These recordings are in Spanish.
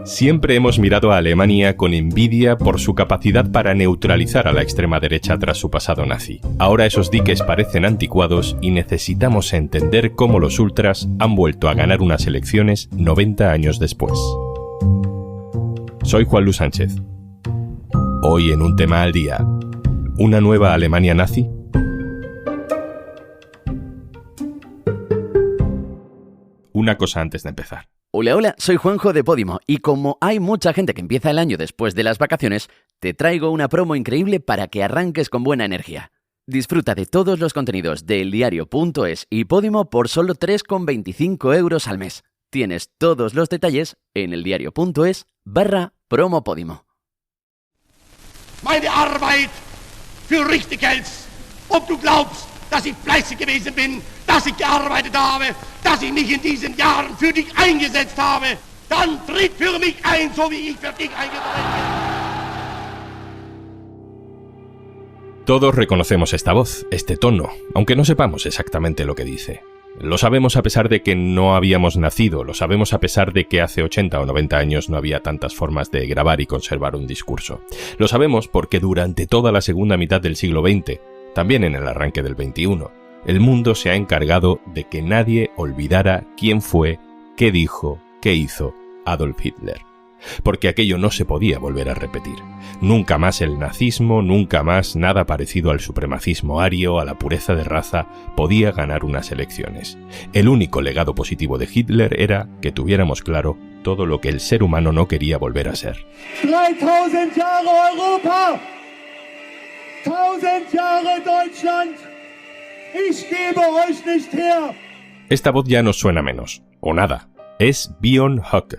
Siempre hemos mirado a Alemania con envidia por su capacidad para neutralizar a la extrema derecha tras su pasado nazi. Ahora esos diques parecen anticuados y necesitamos entender cómo los ultras han vuelto a ganar unas elecciones 90 años después. Soy Juan Luis Sánchez. Hoy en Un Tema al Día, ¿una nueva Alemania nazi? Una cosa antes de empezar. Hola, hola, soy Juanjo de Podimo y como hay mucha gente que empieza el año después de las vacaciones, te traigo una promo increíble para que arranques con buena energía. Disfruta de todos los contenidos de eldiario.es y Podimo por solo 3,25 € al mes. Tienes todos los detalles en eldiario.es/promo Podimo. Meine Arbeit für richtig hältst, ob du glaubst, dass ich fleißig gewesen bin, dass ich gearbeitet habe, dass ich mich in diesen Jahren für dich eingesetzt habe, dann tritt für mich ein, so wie ich für dich eingetreten bin. Todos reconocemos esta voz, este tono, aunque no sepamos exactamente lo que dice. Lo sabemos a pesar de que no habíamos nacido, lo sabemos a pesar de que hace 80 o 90 años no había tantas formas de grabar y conservar un discurso. Lo sabemos porque durante toda la segunda mitad del siglo XX, también en el arranque del XXI, el mundo se ha encargado de que nadie olvidara quién fue, qué dijo, qué hizo Adolf Hitler. Porque aquello no se podía volver a repetir. Nunca más el nazismo, nunca más nada parecido al supremacismo ario, a la pureza de raza, podía ganar unas elecciones. El único legado positivo de Hitler era que tuviéramos claro todo lo que el ser humano no quería volver a ser. 3000 Jahre Europa! 1000 Jahre Deutschland! Ich gebe euch nicht her. Esta voz ya nos suena menos, o nada. Es Björn Höcke,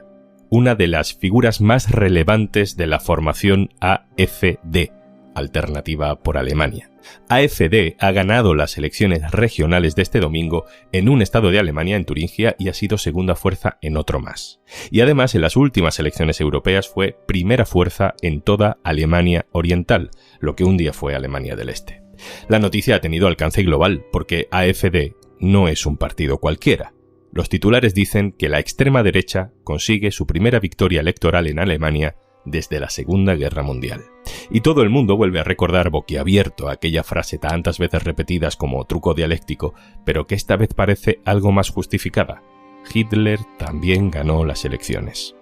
una de las figuras más relevantes de la formación AfD, Alternativa por Alemania. AfD ha ganado las elecciones regionales de este domingo en un estado de Alemania, en Turingia, y ha sido segunda fuerza en otro más. Y además en las últimas elecciones europeas fue primera fuerza en toda Alemania Oriental, lo que un día fue Alemania del Este. La noticia ha tenido alcance global porque AfD no es un partido cualquiera. Los titulares dicen que la extrema derecha consigue su primera victoria electoral en Alemania desde la Segunda Guerra Mundial. Y todo el mundo vuelve a recordar boquiabierto aquella frase tantas veces repetidas como truco dialéctico, pero que esta vez parece algo más justificada. Hitler también ganó las elecciones.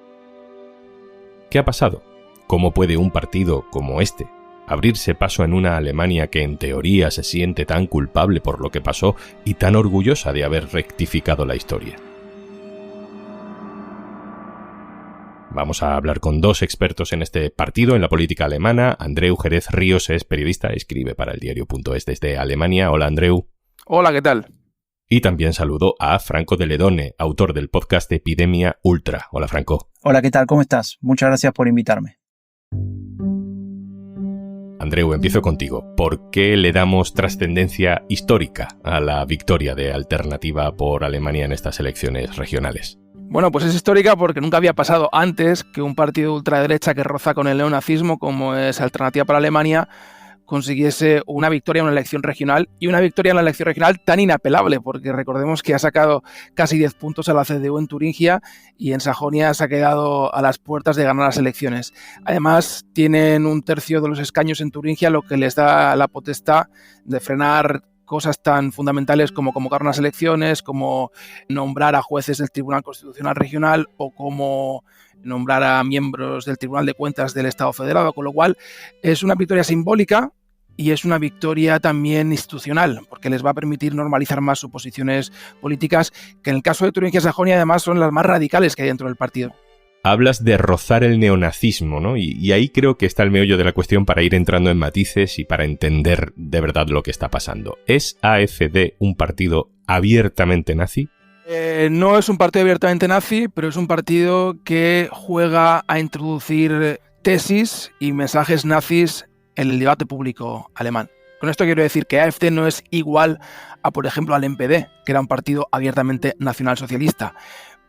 ¿Qué ha pasado? ¿Cómo puede un partido como este abrirse paso en una Alemania que en teoría se siente tan culpable por lo que pasó y tan orgullosa de haber rectificado la historia? Vamos a hablar con dos expertos en este partido, en la política alemana. Andreu Jerez Ríos es periodista, escribe para eldiario.es desde Alemania. Hola, Andreu. Hola, ¿qué tal? Y también saludo a Franco de Ledone, autor del podcast Epidemia Ultra. Hola, Franco. Hola, ¿qué tal? ¿Cómo estás? Muchas gracias por invitarme. Andreu, empiezo contigo. ¿Por qué le damos trascendencia histórica a la victoria de Alternativa por Alemania en estas elecciones regionales? Bueno, pues es histórica porque nunca había pasado antes que un partido de ultraderecha que roza con el neonazismo, como es Alternativa para Alemania, consiguiese una victoria en una elección regional, y una victoria en la elección regional tan inapelable, porque recordemos que ha sacado casi 10 puntos a la CDU en Turingia y en Sajonia se ha quedado a las puertas de ganar las elecciones. Además, tienen un tercio de los escaños en Turingia, lo que les da la potestad de frenar cosas tan fundamentales como convocar unas elecciones, como nombrar a jueces del Tribunal Constitucional Regional o como nombrar a miembros del Tribunal de Cuentas del Estado Federado, con lo cual es una victoria simbólica y es una victoria también institucional, porque les va a permitir normalizar más sus posiciones políticas, que en el caso de Turingia y Sajonia además son las más radicales que hay dentro del partido. Hablas de rozar el neonazismo, ¿no? Y ahí creo que está el meollo de la cuestión para ir entrando en matices y para entender de verdad lo que está pasando. ¿Es AfD un partido abiertamente nazi? No es un partido abiertamente nazi, pero es un partido que juega a introducir tesis y mensajes nazis en el debate público alemán. Con esto quiero decir que AfD no es igual a, por ejemplo, al NPD, que era un partido abiertamente nacionalsocialista.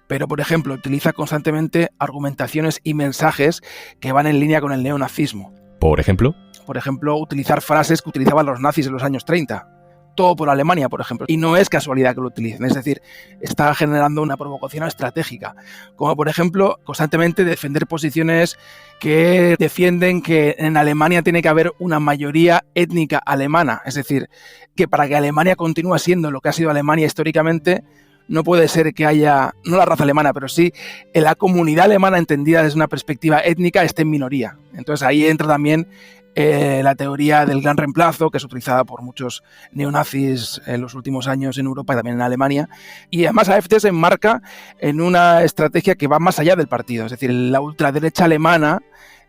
Pero, por ejemplo, utiliza constantemente argumentaciones y mensajes que van en línea con el neonazismo. ¿Por ejemplo? Por ejemplo, utilizar frases que utilizaban los nazis en los años 30. todo por Alemania, por ejemplo. Y no es casualidad que lo utilicen, es decir, está generando una provocación estratégica. Como por ejemplo, constantemente defender posiciones que defienden que en Alemania tiene que haber una mayoría étnica alemana. Es decir, que para que Alemania continúe siendo lo que ha sido Alemania históricamente, no puede ser que haya, no la raza alemana, pero sí la comunidad alemana entendida desde una perspectiva étnica esté en minoría. Entonces ahí entra también la teoría del gran reemplazo, que es utilizada por muchos neonazis en los últimos años en Europa y también en Alemania. Y además AfD se enmarca en una estrategia que va más allá del partido. Es decir, la ultraderecha alemana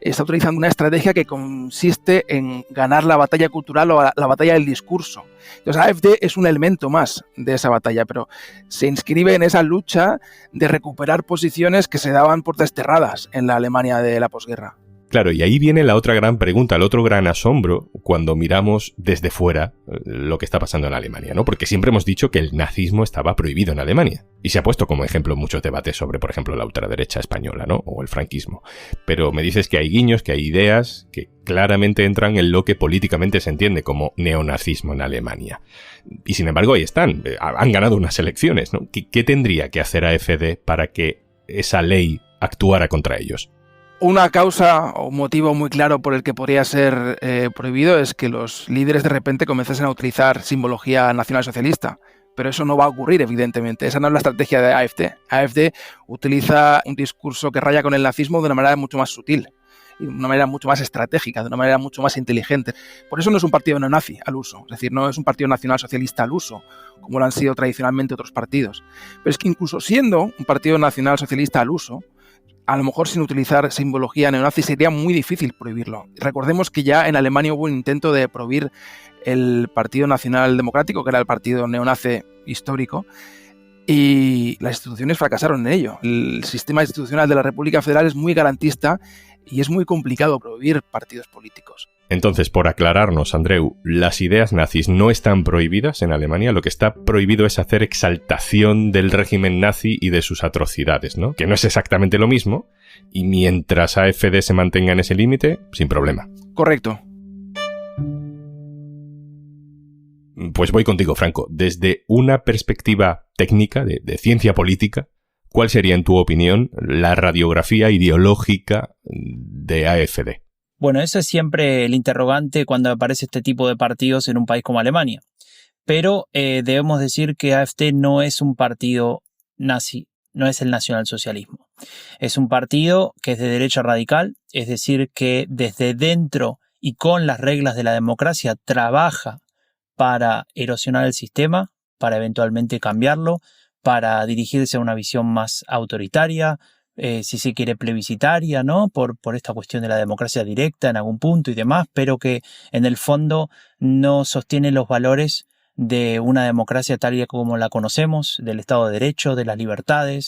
está utilizando una estrategia que consiste en ganar la batalla cultural o la batalla del discurso. Entonces AfD es un elemento más de esa batalla, pero se inscribe en esa lucha de recuperar posiciones que se daban por desterradas en la Alemania de la posguerra. Claro, y ahí viene la otra gran pregunta, el otro gran asombro cuando miramos desde fuera lo que está pasando en Alemania, ¿no? Porque siempre hemos dicho que el nazismo estaba prohibido en Alemania. Y se ha puesto como ejemplo en muchos debates sobre, por ejemplo, la ultraderecha española, ¿no? O el franquismo. Pero me dices que hay guiños, que hay ideas que claramente entran en lo que políticamente se entiende como neonazismo en Alemania. Y sin embargo, ahí están. Han ganado unas elecciones, ¿no? ¿Qué tendría que hacer AfD para que esa ley actuara contra ellos? Una causa o motivo muy claro por el que podría ser prohibido es que los líderes de repente comenzasen a utilizar simbología nacionalsocialista. Pero eso no va a ocurrir, evidentemente. Esa no es la estrategia de AfD. AfD utiliza un discurso que raya con el nazismo de una manera mucho más sutil, de una manera mucho más estratégica, de una manera mucho más inteligente. Por eso no es un partido neonazi al uso. Es decir, no es un partido nacionalsocialista al uso, como lo han sido tradicionalmente otros partidos. Pero es que incluso siendo un partido nacionalsocialista al uso, a lo mejor sin utilizar simbología neonazi sería muy difícil prohibirlo. Recordemos que ya en Alemania hubo un intento de prohibir el Partido Nacional Democrático, que era el partido neonazi histórico, y las instituciones fracasaron en ello. El sistema institucional de la República Federal es muy garantista y es muy complicado prohibir partidos políticos. Entonces, por aclararnos, Andreu, las ideas nazis no están prohibidas en Alemania. Lo que está prohibido es hacer exaltación del régimen nazi y de sus atrocidades, ¿no? Que no es exactamente lo mismo, y mientras AfD se mantenga en ese límite, sin problema. Correcto. Pues voy contigo, Franco. Desde una perspectiva técnica, de ciencia política, ¿cuál sería, en tu opinión, la radiografía ideológica de AfD? Bueno, ese es siempre el interrogante cuando aparece este tipo de partidos en un país como Alemania. Pero debemos decir que AfD no es un partido nazi, no es el nacionalsocialismo. Es un partido que es de derecha radical, es decir, que desde dentro y con las reglas de la democracia trabaja para erosionar el sistema, para eventualmente cambiarlo, para dirigirse a una visión más autoritaria, si se quiere plebiscitaria, ¿no? Por esta cuestión de la democracia directa en algún punto y demás, pero que en el fondo no sostiene los valores de una democracia tal y como la conocemos, del Estado de Derecho, de la libertad de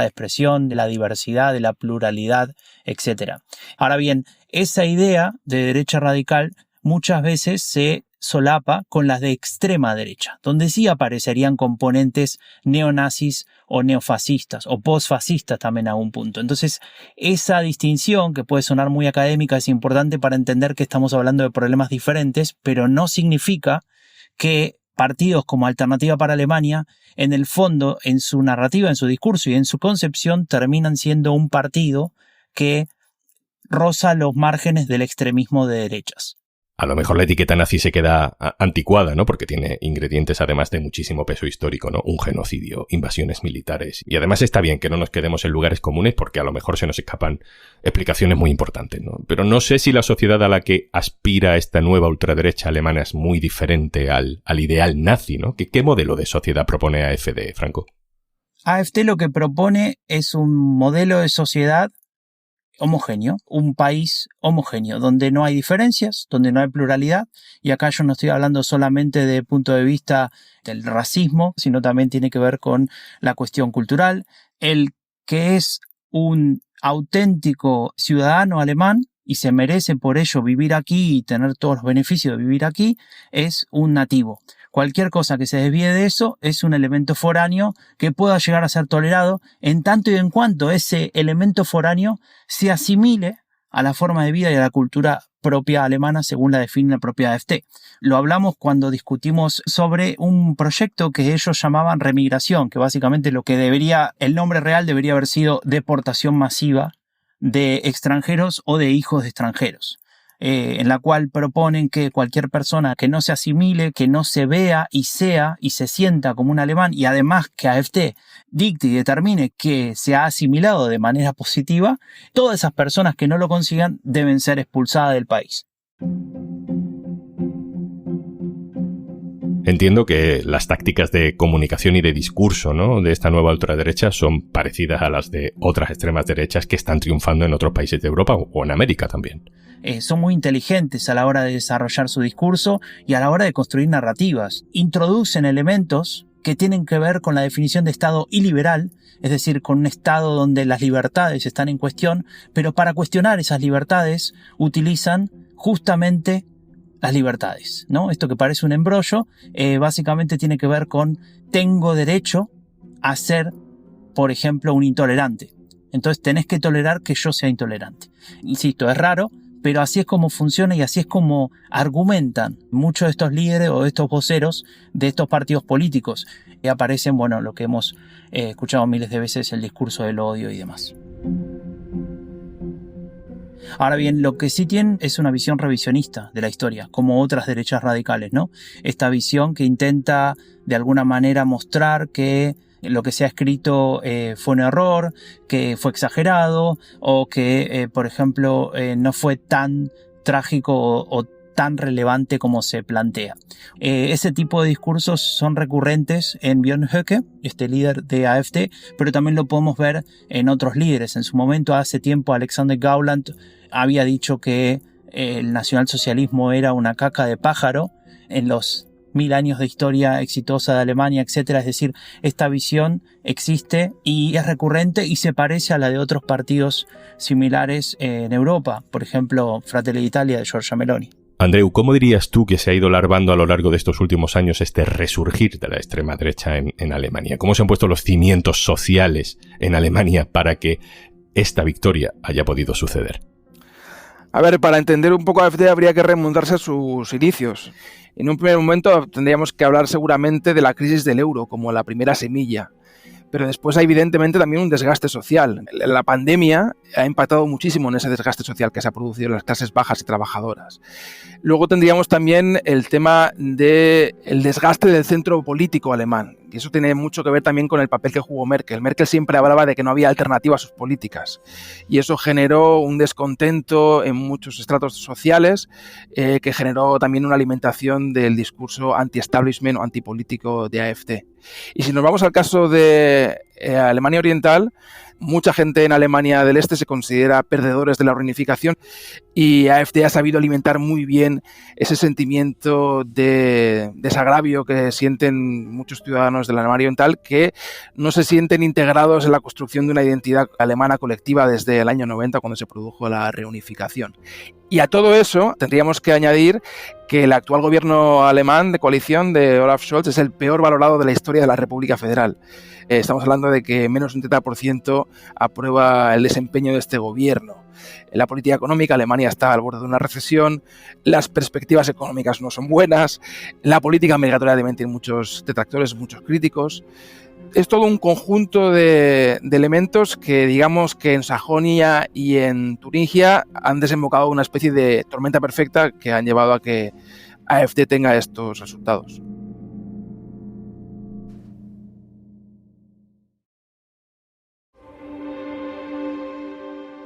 expresión, de la diversidad, de la pluralidad, etc. Ahora bien, esa idea de derecha radical muchas veces se solapa con las de extrema derecha, donde sí aparecerían componentes neonazis o neofascistas o posfascistas también a un punto. Entonces, esa distinción, que puede sonar muy académica, es importante para entender que estamos hablando de problemas diferentes, pero no significa que partidos como Alternativa para Alemania, en el fondo, en su narrativa, en su discurso y en su concepción, terminan siendo un partido que roza los márgenes del extremismo de derechas. A lo mejor la etiqueta nazi se queda anticuada, ¿no? Porque tiene ingredientes además de muchísimo peso histórico, ¿no? Un genocidio, invasiones militares. Y además está bien que no nos quedemos en lugares comunes porque a lo mejor se nos escapan explicaciones muy importantes, ¿no? Pero no sé si la sociedad a la que aspira esta nueva ultraderecha alemana es muy diferente al ideal nazi, ¿no? ¿Qué modelo de sociedad propone AfD, Franco? AfD lo que propone es un modelo de sociedad homogéneo, un país homogéneo, donde no hay diferencias, donde no hay pluralidad, y acá yo no estoy hablando solamente desde el punto de vista del racismo, sino también tiene que ver con la cuestión cultural. El que es un auténtico ciudadano alemán y se merece por ello vivir aquí y tener todos los beneficios de vivir aquí, es un nativo. Cualquier cosa que se desvíe de eso es un elemento foráneo que pueda llegar a ser tolerado en tanto y en cuanto ese elemento foráneo se asimile a la forma de vida y a la cultura propia alemana según la define la propia AfD. Lo hablamos cuando discutimos sobre un proyecto que ellos llamaban remigración, que básicamente el nombre real debería haber sido deportación masiva de extranjeros o de hijos de extranjeros. En la cual proponen que cualquier persona que no se asimile, que no se vea y sea y se sienta como un alemán, y además que AfD dicte y determine que se ha asimilado de manera positiva, todas esas personas que no lo consigan deben ser expulsadas del país. Entiendo que las tácticas de comunicación y de discurso, ¿no?, de esta nueva ultraderecha son parecidas a las de otras extremas derechas que están triunfando en otros países de Europa o en América también. Son muy inteligentes a la hora de desarrollar su discurso y a la hora de construir narrativas. Introducen elementos que tienen que ver con la definición de Estado iliberal, es decir, con un Estado donde las libertades están en cuestión, pero para cuestionar esas libertades utilizan justamente las libertades, ¿no? Esto que parece un embrollo, básicamente tiene que ver con tengo derecho a ser, por ejemplo, un intolerante. Entonces tenés que tolerar que yo sea intolerante. Insisto, es raro, pero así es como funciona y así es como argumentan muchos de estos líderes o de estos voceros de estos partidos políticos. Y aparecen, bueno, lo que hemos escuchado miles de veces, el discurso del odio y demás. Ahora bien, lo que sí tienen es una visión revisionista de la historia, como otras derechas radicales, ¿no? Esta visión que intenta de alguna manera mostrar que lo que se ha escrito fue un error, que fue exagerado o que, por ejemplo, no fue tan trágico o tan relevante como se plantea. Ese tipo de discursos son recurrentes en Björn Höcke, este líder de AfD, pero también lo podemos ver en otros líderes. En su momento, hace tiempo, Alexander Gauland había dicho que el nacionalsocialismo era una caca de pájaro en los 1000 años de historia exitosa de Alemania, etc. Es decir, esta visión existe y es recurrente y se parece a la de otros partidos similares en Europa, por ejemplo, Fratelli d'Italia de Giorgia Meloni. Andreu, ¿cómo dirías tú que se ha ido larvando a lo largo de estos últimos años este resurgir de la extrema derecha en Alemania? ¿Cómo se han puesto los cimientos sociales en Alemania para que esta victoria haya podido suceder? A ver, para entender un poco a AfD habría que remontarse a sus inicios. En un primer momento tendríamos que hablar seguramente de la crisis del euro como la primera semilla. Pero después hay evidentemente también un desgaste social. La pandemia ha impactado muchísimo en ese desgaste social que se ha producido en las clases bajas y trabajadoras. Luego tendríamos también el tema del desgaste del centro político alemán. Y eso tiene mucho que ver también con el papel que jugó Merkel. Merkel siempre hablaba de que no había alternativa a sus políticas. Y eso generó un descontento en muchos estratos sociales que generó también una alimentación del discurso anti-establishment o antipolítico de AfD. Y si nos vamos al caso de Alemania Oriental, mucha gente en Alemania del Este se considera perdedores de la reunificación y AfD ha sabido alimentar muy bien ese sentimiento de desagravio que sienten muchos ciudadanos de la Alemania Oriental que no se sienten integrados en la construcción de una identidad alemana colectiva desde el año 90 cuando se produjo la reunificación. Y a todo eso tendríamos que añadir que el actual gobierno alemán de coalición de Olaf Scholz es el peor valorado de la historia de la República Federal. Estamos hablando de que menos de un 30% aprueba el desempeño de este gobierno. En la política económica, Alemania está al borde de una recesión, las perspectivas económicas no son buenas, la política migratoria también tiene muchos detractores, muchos críticos. Es todo un conjunto de elementos que digamos que en Sajonia y en Turingia han desembocado una especie de tormenta perfecta que han llevado a que AfD tenga estos resultados.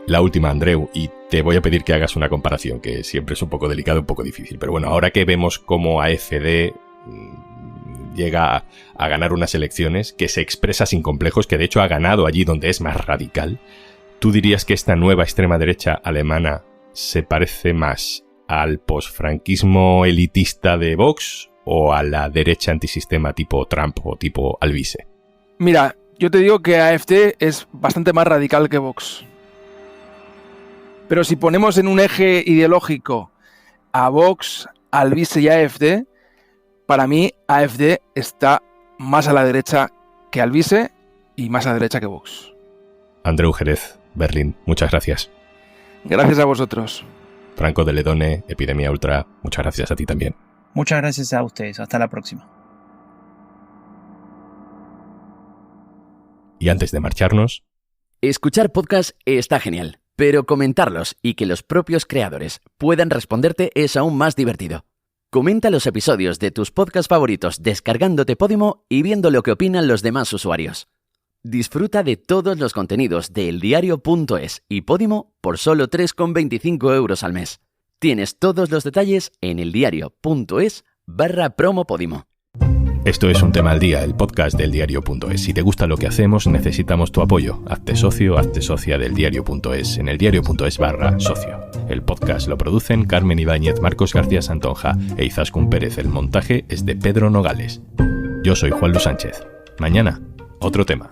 La última, Andreu, y te voy a pedir que hagas una comparación, que siempre es un poco delicado, un poco difícil. Pero bueno, ahora que vemos cómo AfD llega a ganar unas elecciones, que se expresa sin complejos, que de hecho ha ganado allí donde es más radical, ¿tú dirías que esta nueva extrema derecha alemana se parece más al posfranquismo elitista de Vox o a la derecha antisistema tipo Trump o tipo Alvise? Mira, yo te digo que AfD es bastante más radical que Vox. Pero si ponemos en un eje ideológico a Vox, Alvise y AfD, para mí AfD está más a la derecha que Alvise y más a la derecha que Vox. Andreu Jerez, Berlín, muchas gracias. Gracias a vosotros. Franco de Ledone, Epidemia Ultra, muchas gracias a ti también. Muchas gracias a ustedes. Hasta la próxima. Y antes de marcharnos... Escuchar podcast está genial, pero comentarlos y que los propios creadores puedan responderte es aún más divertido. Comenta los episodios de tus podcasts favoritos descargándote Podimo y viendo lo que opinan los demás usuarios. Disfruta de todos los contenidos de eldiario.es y Podimo por solo 3,25 € al mes. Tienes todos los detalles en eldiario.es/promo Podimo. Esto es Un Tema al Día, el podcast del diario.es. Si te gusta lo que hacemos, necesitamos tu apoyo. Hazte socio, hazte socia del diario.es en eldiario.es/socio. El podcast lo producen Carmen Ibáñez, Marcos García Santonja e Izaskun Pérez. El montaje es de Pedro Nogales. Yo soy Juan Luis Sánchez. Mañana, otro tema.